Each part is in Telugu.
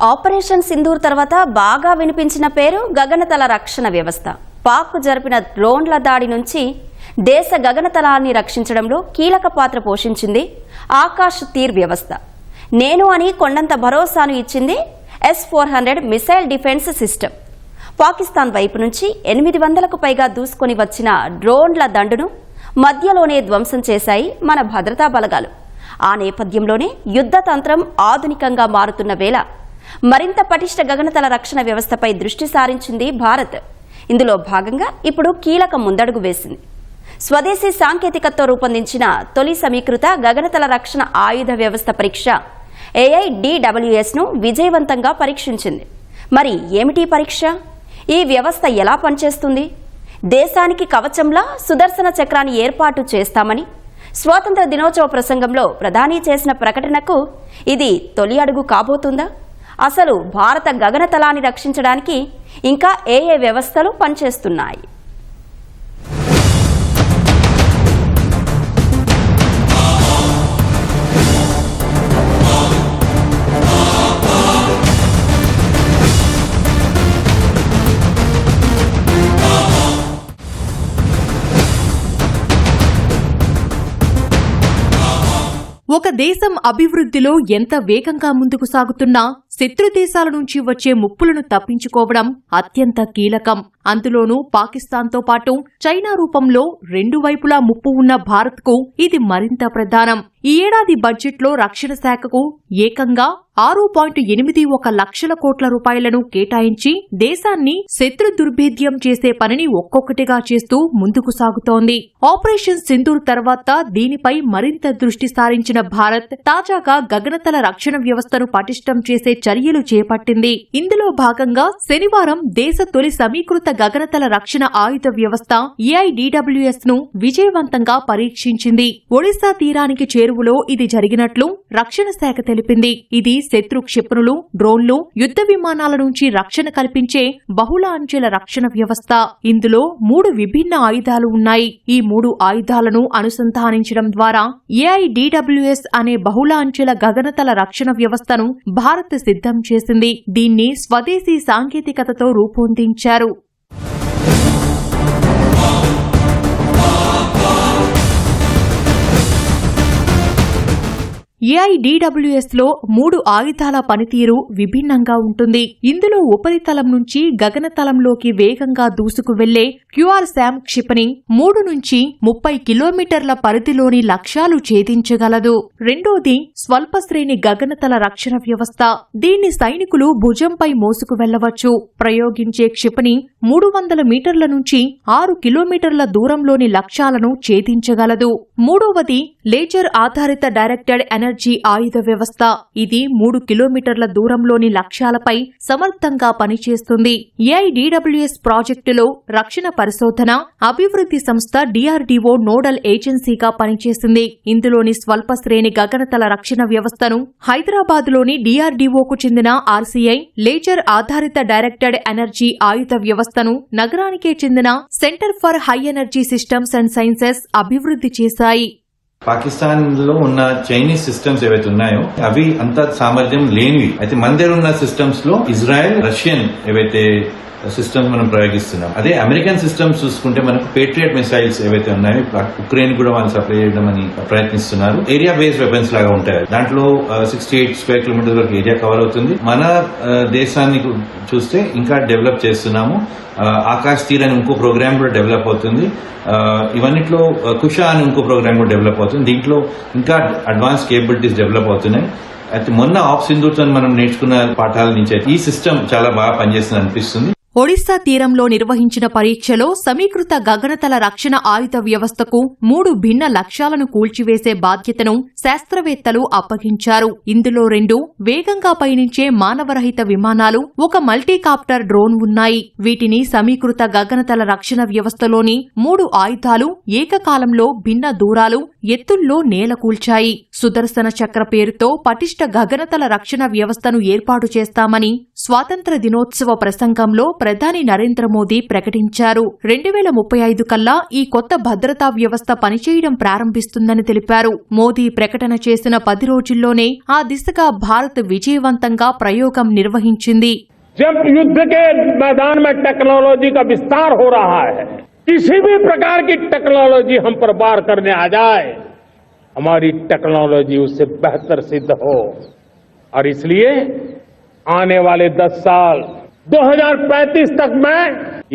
ఆపరేషన్ సింధూర్ తర్వాత బాగా వినిపించిన పేరు గగనతల రక్షణ వ్యవస్థ. పాక్ జరిపిన డ్రోన్ల దాడి నుంచి దేశ గగనతలాన్ని రక్షించడంలో కీలక పాత్ర పోషించింది ఆకాశ్ తీర్ వ్యవస్థ. నేను అని కొండంత భరోసాను ఇచ్చింది S-400 missile defence system. Pakistan వైపు నుంచి 800కు పైగా దూసుకొని వచ్చిన డ్రోన్ల దండును మధ్యలోనే ధ్వంసం చేశాయి మన భద్రతా బలగాలు. ఆ నేపథ్యంలోనే యుద్ధ తంత్రం ఆధునికంగా మారుతున్న వేళ మరింత పటిష్ట గగనతల రక్షణ వ్యవస్థపై దృష్టి సారించింది భారత్. ఇందులో భాగంగా ఇప్పుడు కీలక ముందడుగు వేసింది. స్వదేశీ సాంకేతికతతో రూపొందించిన తొలి సమీకృత గగనతల రక్షణ ఆయుధ వ్యవస్థ పరీక్ష AIDWS ను విజయవంతంగా పరీక్షించింది. మరి ఏమిటి పరీక్ష? ఈ వ్యవస్థ ఎలా పనిచేస్తుంది? దేశానికి కవచంలా సుదర్శన చక్రాన్ని ఏర్పాటు చేస్తామని స్వాతంత్ర దినోత్సవ ప్రసంగంలో ప్రధాని చేసిన ప్రకటనకు ఇది తొలి అడుగు కాబోతుందా? అసలు భారత గగనతలాన్ని రక్షించడానికి ఇంకా ఏ వ్యవస్థలు పనిచేస్తున్నాయి? ఒక దేశం అభివృద్ధిలో ఎంత వేగంగా ముందుకు సాగుతున్నా శత్రు దేశాల నుంచి వచ్చే ముప్పులను తప్పించుకోవడం అత్యంత కీలకం. అందులోనూ పాకిస్తాన్తో పాటు చైనా రూపంలో రెండు వైపులా ముప్పు ఉన్న భారత్కు ఇది మరింత ప్రధానం. ఈ ఏడాది బడ్జెట్లో రక్షణ శాఖకు ఏకంగా 6.81 లక్షల కోట్ల రూపాయలను కేటాయించి దేశాన్ని శత్రు దుర్భేద్యం చేసే పనిని ఒక్కొక్కటిగా చేస్తూ ముందుకు సాగుతోంది. ఆపరేషన్ సింధూర్ తర్వాత దీనిపై మరింత దృష్టి సారించిన భారత్ తాజాగా గగనతల రక్షణ వ్యవస్థను పటిష్టం చేసే చర్యలు చేపట్టింది. ఇందులో భాగంగా శనివారం దేశ తొలి సమీకృత గగనతల రక్షణ ఆయుధ వ్యవస్థ AIDWS ను విజయవంతంగా పరీక్షించింది. ఒడిశా తీరానికి చేరువలో ఇది జరిగినట్లు రక్షణ శాఖ తెలిపింది. ఇది శత్రు క్షిపణులు, డ్రోన్లు, యుద్ధ విమానాల నుంచి రక్షణ కల్పించే బహుళ అంచెల రక్షణ వ్యవస్థ. ఇందులో 3 విభిన్న ఆయుధాలు ఉన్నాయి. ఈ 3 ఆయుధాలను అనుసంధానించడం ద్వారా AIDWS అనే బహుళ అంచెల గగనతల రక్షణ వ్యవస్థను భారత్ సిద్ధం చేసింది. దీన్ని స్వదేశీ సాంకేతికతతో రూపొందించారు. AIDWS లో 3 ఆయుధాల పనితీరు విభిన్నంగా ఉంటుంది. ఇందులో ఉపరితలం నుంచి గగనతలంలోకి వేగంగా దూసుకు వెళ్లే QRSAM క్షిపణి 3 నుంచి 30 కిలోమీటర్ల పరిధిలోని లక్ష్యాలు ఛేదించగలదు. రెండోది స్వల్ప శ్రేణి గగనతల రక్షణ వ్యవస్థ. దీన్ని సైనికులు భుజంపై మోసుకు వెళ్లవచ్చు. ప్రయోగించే క్షిపణి 300 మీటర్ల నుంచి 6 కిలోమీటర్ల దూరంలోని లక్ష్యాలను ఛేదించగలదు. మూడవది లేజర్ ఆధారిత డైరెక్టెడ్ ఎనర్జీ ఆయుధ వ్యవస్థ. ఇది 3 కిలోమీటర్ల దూరంలోని లక్ష్యాలపై సమర్థంగా పనిచేస్తుంది. AIDWS ప్రాజెక్టులో రక్షణ పరిశోధన అభివృద్ధి సంస్థ DRDO నోడల్ ఏజెన్సీగా పనిచేసింది. ఇందులోని స్వల్ప శ్రేణి గగనతల రక్షణ వ్యవస్థను హైదరాబాద్లోని DRDOకు చెందిన RCI లేజర్ ఆధారిత డైరెక్టెడ్ ఎనర్జీ ఆయుధ వ్యవస్థను నగరానికే చెందిన centre for high energy systems and sciences అభివృద్ధి చేశాయి. పాకిస్తాన్ లో ఉన్న చైనీస్ సిస్టమ్స్ ఏవైతే ఉన్నాయో అవి అంత సామర్థ్యం లేనివి. అయితే మన దగ్గర ఉన్న సిస్టమ్స్ లో ఇజ్రాయెల్, రష్యన్ ఏవైతే సిస్టమ్స్ మనం ప్రయోగిస్తున్నాం. అదే అమెరికన్ సిస్టమ్స్ చూసుకుంటే మనకు పేట్రియట్ మిసైల్స్ ఏవైతే ఉన్నాయో ఉక్రెయిన్ కూడా వాళ్ళు సప్లై చేయడం అని ప్రయత్నిస్తున్నారు. ఏరియా బేస్డ్ వెపన్స్ లాగా ఉంటాయి. దాంట్లో 68 స్క్వేర్ కిలోమీటర్స్ వరకు ఏరియా కవర్ అవుతుంది. మన దేశాన్ని చూస్తే ఇంకా డెవలప్ చేస్తున్నాము. ఆకాశ్ తీర్ అని ఇంకో ప్రోగ్రామ్ కూడా డెవలప్ అవుతుంది. ఇవన్నిట్లో కుషా అని ఇంకో ప్రోగ్రామ్ కూడా డెవలప్ అవుతుంది. దీంట్లో ఇంకా అడ్వాన్స్ కేపబిలిటీస్ డెవలప్ అవుతున్నాయి. అయితే మొన్న ఆప్ సింధూర్తో మనం నేర్చుకున్న పాఠాల నుంచి ఈ సిస్టమ్ చాలా బాగా పనిచేస్తుంది అనిపిస్తుంది. ఒడిశా తీరంలో నిర్వహించిన పరీక్షలో సమీకృత గగనతల రక్షణ ఆయుధ వ్యవస్థకు 3 భిన్న లక్ష్యాలను కూల్చివేసే బాధ్యతను శాస్త్రవేత్తలు అప్పగించారు. ఇందులో 2 వేగంగా పయనించే మానవరహిత విమానాలు, ఒక మల్టీకాప్టర్ డ్రోన్ ఉన్నాయి. వీటిని సమీకృత గగనతల రక్షణ వ్యవస్థలోని 3 ఆయుధాలు ఏకకాలంలో భిన్న దూరాలు, ఎత్తుల్లో నేలకూల్చాయి. సుదర్శన చక్ర పేరుతో పటిష్ట గగనతల రక్షణ వ్యవస్థను ఏర్పాటు చేస్తామని స్వాతంత్ర దినోత్సవ ప్రసంగంలో ప్రధాని నరేంద్ర మోదీ ప్రకటించారు. 2035 కల్లా ఈ కొత్త భద్రతా వ్యవస్థ పనిచేయడం ప్రారంభిస్తుందని తెలిపారు. మోదీ ప్రకటన చేసిన 10 రోజుల్లోనే ఆ దిశగా భారత్ విజయవంతంగా ప్రయోగం నిర్వహించింది. जब युद्ध के मैदान में टेक्नोलॉजी का विस्तार हो रहा है, किसी भी प्रकार की टेक्नोलॉजी हम पर वार करने आ जाए, हमारी टेक्नोलॉजी उससे बेहतर सिद्ध हो। और इसलिए आने वाले 10 साल 2035 तक मैं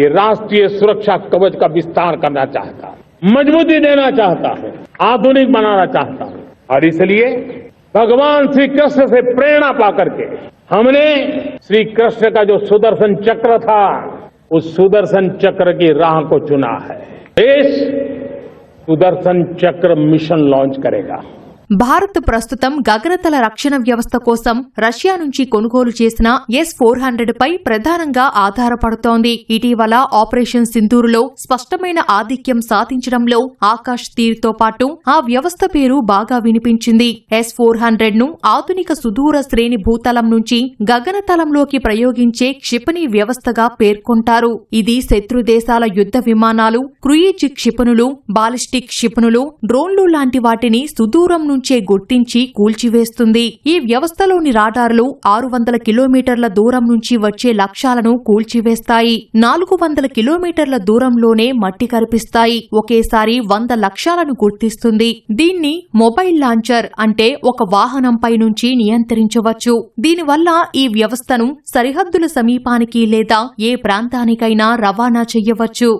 ये राष्ट्रीय सुरक्षा कवच का विस्तार करना चाहता हूं, मजबूती देना चाहता हूं, आधुनिक बनाना चाहता हूं। और इसलिए भगवान श्री कृष्ण से प्रेरणा पाकर के हमने श्री कृष्ण का जो सुदर्शन चक्र था, उस सुदर्शन चक्र की राह को चुना है। देश सुदर्शन चक्र मिशन लॉन्च करेगा। భారత్ ప్రస్తుతం గగనతల రక్షణ వ్యవస్థ కోసం రష్యా నుంచి కొనుగోలు చేసిన S-400 పై ప్రధానంగా ఆధారపడుతోంది. ఇటీవల ఆపరేషన్ సింధూరులో స్పష్టమైన ఆధిక్యం సాధించడంలో ఆకాశ్ తీర్తో పాటు ఆ వ్యవస్థ పేరు బాగా వినిపించింది. S-400 ను ఆధునిక సుదూర శ్రేణి భూతలం నుంచి గగనతలంలోకి ప్రయోగించే క్షిపణి వ్యవస్థగా పేర్కొంటారు. ఇది శత్రు దేశాల యుద్ధ విమానాలు, క్రూయిజ్ క్షిపణులు, బాలిస్టిక్ క్షిపణులు, డ్రోన్లు లాంటి వాటిని సుదూరం నుంచే గుర్తించి కూల్చివేస్తుంది. ఈ వ్యవస్థలోని రాడార్లు 600 కిలోమీటర్ల దూరం నుంచి వచ్చే లక్ష్యాలను కూల్చివేస్తాయి. 400 కిలోమీటర్ల దూరంలోనే మట్టి కరిపిస్తాయి. ఒకేసారి 100 లక్ష్యాలను గుర్తిస్తుంది. దీన్ని మొబైల్ లాంచర్ అంటే ఒక వాహనంపై నుంచి నియంత్రించవచ్చు. దీనివల్ల ఈ వ్యవస్థను సరిహద్దుల సమీపానికి లేదా ఏ ప్రాంతానికైనా రవాణా చెయ్యవచ్చు.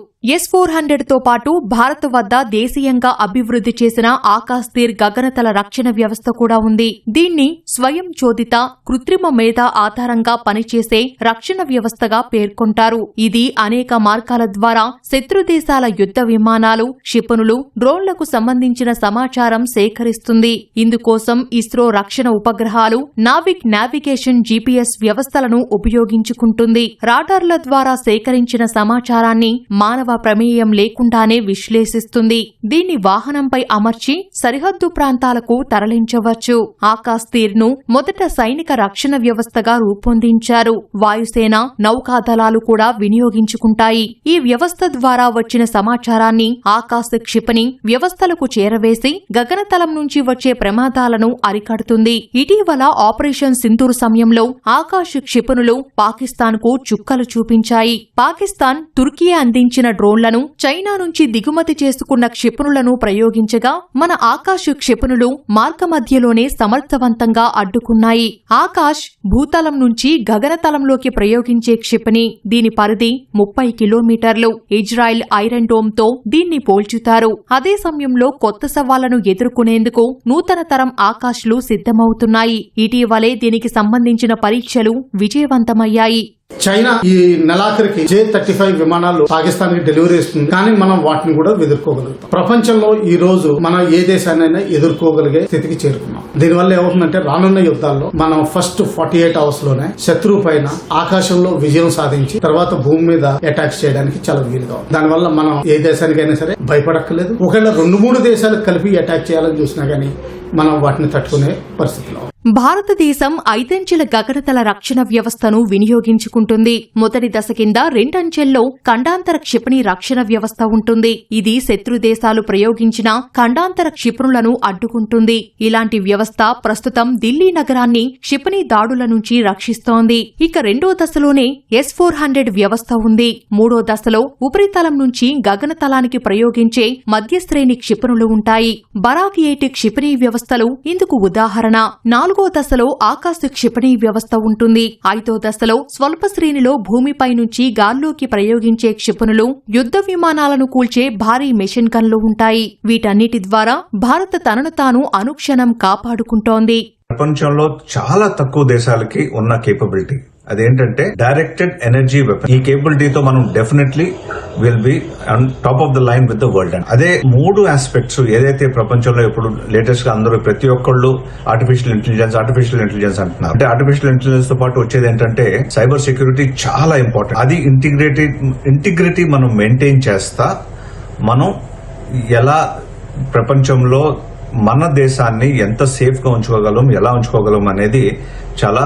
S-400 తో పాటు భారత్ వద్ద దేశీయంగా అభివృద్ధి చేసిన ఆకాశ్ తీర్ గగనతల రక్షణ వ్యవస్థ కూడా ఉంది. దీన్ని స్వయం చోదిత కృత్రిమ మేధ ఆధారంగా పనిచేసే రక్షణ వ్యవస్థగా పేర్కొంటారు. ఇది అనేక మార్గాల ద్వారా శత్రు దేశాల యుద్ధ విమానాలు, క్షిపణులు, డ్రోన్లకు సంబంధించిన సమాచారం సేకరిస్తుంది. ఇందుకోసం ఇస్రో రక్షణ ఉపగ్రహాలు, నావిక్ నావిగేషన్ GPS వ్యవస్థలను ఉపయోగించుకుంటుంది. రాడార్ల ద్వారా సేకరించిన సమాచారాన్ని మానవ ప్రమేయం లేకుండానే విశ్లేషిస్తుంది. దీన్ని వాహనంపై అమర్చి సరిహద్దు ప్రాంతాలకు తరలించవచ్చు. ఆకాశ్ తీర్ ను మొదట సైనిక రక్షణ వ్యవస్థగా రూపొందించారు. వాయుసేన, నౌకాదళాలు కూడా వినియోగించుకుంటాయి. ఈ వ్యవస్థ ద్వారా వచ్చిన సమాచారాన్ని ఆకాశ క్షిపణి వ్యవస్థలకు చేరవేసి గగనతలం నుంచి వచ్చే ప్రమాదాలను అరికడుతుంది. ఇటీవల ఆపరేషన్ సింధూర్ సమయంలో ఆకాశ క్షిపణులు పాకిస్తాన్ కు చుక్కలు చూపించాయి. పాకిస్తాన్ తుర్కీ అందించిన డ్రోన్లను, చైనా నుంచి దిగుమతి చేసుకున్న క్షిపణులను ప్రయోగించగా మన ఆకాశ్ క్షిపణులు మార్గమధ్యలోనే సమర్థవంతంగా అడ్డుకున్నాయి. ఆకాశ్ భూతలం నుంచి గగనతలంలోకి ప్రయోగించే క్షిపణి. దీని పరిధి 30 కిలోమీటర్లు. ఇజ్రాయెల్ ఐరన్ డోమ్ తో దీన్ని పోల్చుతారు. అదే సమయంలో కొత్త సవాళ్లను ఎదుర్కొనేందుకు నూతన తరం ఆకాశ్లు సిద్ధమవుతున్నాయి. ఇటీవలే దీనికి సంబంధించిన పరీక్షలు విజయవంతమయ్యాయి. చైనా ఈ నెలాఖరికి J-35 విమానాలు పాకిస్తాన్ కి డెలివరీ ఇస్తుంది. కానీ మనం వాటిని కూడా ఎదుర్కోగలుగుతాం. ప్రపంచంలో ఈ రోజు మనం ఏ దేశాన్నైనా ఎదుర్కోగలిగే స్థితికి చేరుకున్నాం. దీనివల్ల ఏమవుతుందంటే రానున్న యుద్ధాల్లో మనం ఫస్ట్ 48 అవర్స్ లోనే శత్రువు పైన ఆకాశంలో విజయం సాధించి తర్వాత భూమి మీద అటాక్స్ చేయడానికి చాలా వీలుగా ఉంది. దానివల్ల మనం ఏ దేశానికైనా సరే భయపడక్కర్లేదు. ఒకవేళ 2-3 దేశాలకు కలిపి అటాక్ చేయాలని చూసినా గానీ మనం వాటిని తట్టుకునే పరిస్థితిలో. భారతదేశం 5 అంచెల గగనతల రక్షణ వ్యవస్థను వినియోగించుకుంటుంది. మొదటి దశ కింద 2 అంచెల్లో ఖండాంతర క్షిపణి రక్షణ వ్యవస్థ ఉంటుంది. ఇది శత్రు దేశాలు ప్రయోగించిన ఖండాంతర క్షిపణులను అడ్డుకుంటుంది. ఇలాంటి వ్యవస్థ ప్రస్తుతం ఢిల్లీ నగరాన్ని క్షిపణి దాడుల నుంచి రక్షిస్తోంది. ఇక 2వ దశలోనే S-400 వ్యవస్థ ఉంది. 3వ దశలో ఉపరితలం నుంచి గగనతలానికి ప్రయోగించే మధ్యశ్రేణి క్షిపణులు ఉంటాయి. బరాక్ 8 క్షిపణి వ్యవస్థలు ఇందుకు ఉదాహరణ. 4వ దశలో ఆకాశ క్షిపణి వ్యవస్థ ఉంటుంది. 5వ దశలో స్వల్ప శ్రేణిలో భూమిపై నుంచి గాల్లోకి ప్రయోగించే క్షిపణులు, యుద్ధ విమానాలను కూల్చే భారీ మెషిన్ గన్లు ఉంటాయి. వీటన్నిటి ద్వారా భారత్ తనను తాను అనుక్షణం కాపాడుకుంటోంది. ప్రపంచంలో చాలా తక్కువ దేశాలకి ఉన్న కేపబిలిటీ అదేంటంటే డైరెక్టెడ్ ఎనర్జీ వెపన్. ఈ కేపబిలిటీతో మనం definitely will be on top of the line with the world. అదే 3 ఆస్పెక్ట్స్ ఏదైతే ప్రపంచంలో ఇప్పుడు లేటెస్ట్ గా అందరూ ప్రతి ఒక్కళ్ళు ఆర్టిఫిషియల్ ఇంటెలిజెన్స్ అంటున్నారు. అంటే ఆర్టిఫిషియల్ ఇంటెలిజెన్స్ తో పాటు వచ్చేది ఏంటంటే సైబర్ సెక్యూరిటీ చాలా ఇంపార్టెంట్. అది ఇంటిగ్రిటీ మనం మెయింటైన్ చేస్తా మనం ఎలా ప్రపంచంలో మన దేశాన్ని ఎంత సేఫ్ గా ఉంచుకోగలం, ఎలా ఉంచుకోగలం అనేది చాలా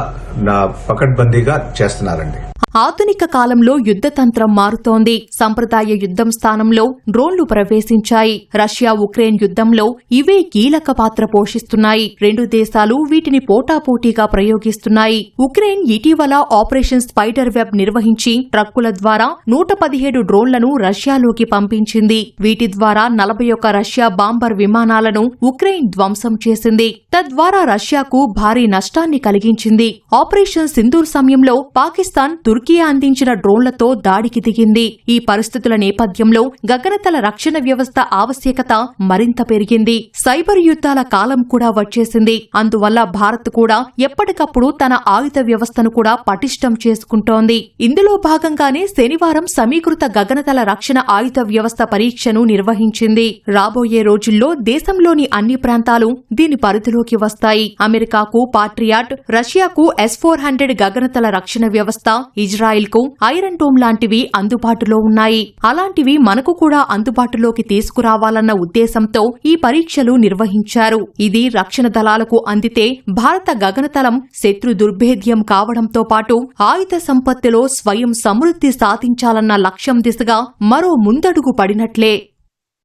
పకడ్బందీగా చేస్తున్నారండి. ఆధునిక కాలంలో యుద్ధతంత్రం మారుతోంది. సంప్రదాయ యుద్ధం స్థానంలో డ్రోన్లు ప్రవేశించాయి. రష్యా ఉక్రెయిన్ యుద్ధంలో ఇవే కీలక పాత్ర పోషిస్తున్నాయి. రెండు దేశాలు వీటిని పోటాపోటీగా ప్రయోగిస్తున్నాయి. ఉక్రెయిన్ ఇటీవల ఆపరేషన్ స్పైడర్ వెబ్ నిర్వహించి ట్రక్కుల ద్వారా 117 డ్రోన్లను రష్యాలోకి పంపించింది. వీటి ద్వారా 41 రష్యా బాంబర్ విమానాలను ఉక్రెయిన్ ధ్వంసం చేసింది. తద్వారా రష్యాకు భారీ నష్టాన్ని కలిగించింది. ఆపరేషన్ సింధూర్ సమయంలో పాకిస్తాన్ తుర్కియా అందించిన డ్రోన్లతో దాడికి దిగింది. ఈ పరిస్థితుల నేపథ్యంలో గగనతల రక్షణ వ్యవస్థ ఆవశ్యకత మరింత పెరిగింది. సైబర్ యుద్ధాల కాలం కూడా వచ్చేసింది. అందువల్ల భారత్ కూడా ఎప్పటికప్పుడు తన ఆయుధ వ్యవస్థను కూడా పటిష్టం చేసుకుంటోంది. ఇందులో భాగంగానే శనివారం సమీకృత గగనతల రక్షణ ఆయుధ వ్యవస్థ పరీక్షను నిర్వహించింది. రాబోయే రోజుల్లో దేశంలోని అన్ని ప్రాంతాలు దీని పరిధిలోకి వస్తాయి. అమెరికాకు పాట్రియాట్, రష్యాకు S-400 గగనతల రక్షణ వ్యవస్థ, ఇజ్రాయిల్ కు ఐరన్ డోమ్ లాంటివి అందుబాటులో ఉన్నాయి. అలాంటివి మనకు కూడా అందుబాటులోకి తీసుకురావాలన్న ఉద్దేశంతో ఈ పరీక్షలు నిర్వహించారు. ఇది రక్షణ దళాలకు అందితే భారత గగనతలం శత్రు దుర్భేద్యం కావడంతో పాటు ఆయుధ సంపత్తిలో స్వయం సమృద్ధి సాధించాలన్న లక్ష్యం దిశగా మరో ముందడుగు పడినట్లే.